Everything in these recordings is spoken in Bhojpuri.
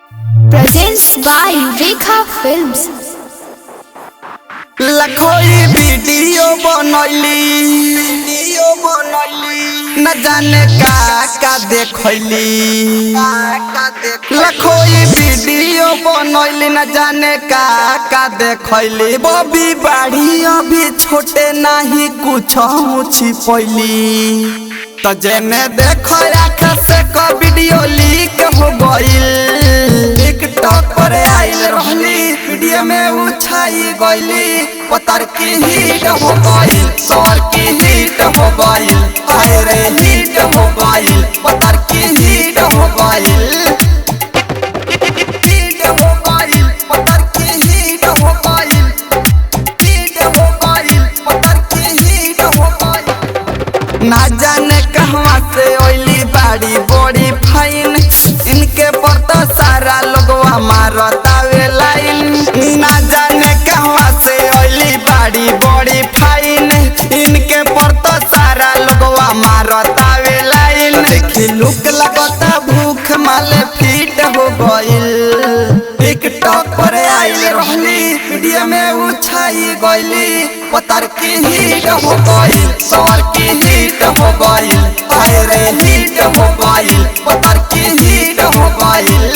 Presents by Rekha Films। लखोई वीडियो बनैली न जाने का देखैली। लखोई वीडियो बनैली न जाने का देखैली। बबी बाड़ी अभी छोटे नहीं कुछ छिपैली। तो जेने देखो आँख से को वीडियो लीक हो गईल। टिकटॉक पर आइल रहली वीडियो में उछाई गईली। पतर की हिट हो गईल, सर की हिट हो गईल, हाय रे हिट हो गईल। पतर की हिट हो गईल, हिट हो गईल, पतर की हिट हो गईल, हिट हो गईल, पतर की हिट हो गईल। ना जाने कहवा से ओइली बाड़ी बड़ी फाइन। इनके पर तो सारा लोगवा मारतावे लाइन। ना जाने कहवा से ओइली बाड़ी बड़ी फाइन। इनके पर तो सारा लोगवा मारतावे लाइन। देखी लुक लगता भूख माले फिट हो गईल। टिकटॉक पर आइल रहली वीडियो में उछाई गईली। पतर की हिट हो गईल, सर की हिट हो गईल, हाय रे हिट हो गईल। पतर की हिट हो गईल,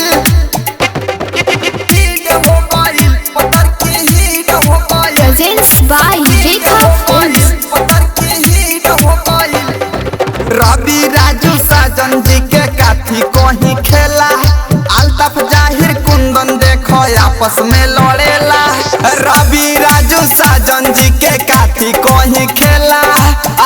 हिट हो गईल, पतर की हिट हो गईल। Presents by Rekha Films। पतर की हिट हो गईल। रवि राजू साजन जी के काथी कहीं खेला। अल्ताफ जाहिर कुंदन देखो आपस में लड़ेला। रवि राजू साजन जी के काथी कहीं खेला।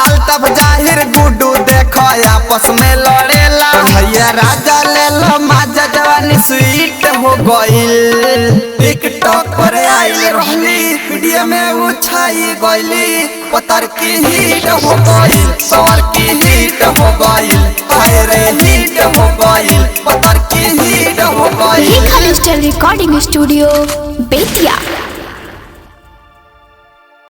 अल्ताफ जाहिर गुड्डू देखो आपस में लड़ेला। भैया राजा ले लो माजा जवानी स्वीट हो गईल। टिकटॉक पर आइल रहली वीडियो में उछाई गईली। पतर की हिट हो गईल, सर की हिट हो गईल, हाय रे हिट हो गईल। पतर की हिट हो गईल। Rekha Digital Recording Studio, Bettiah।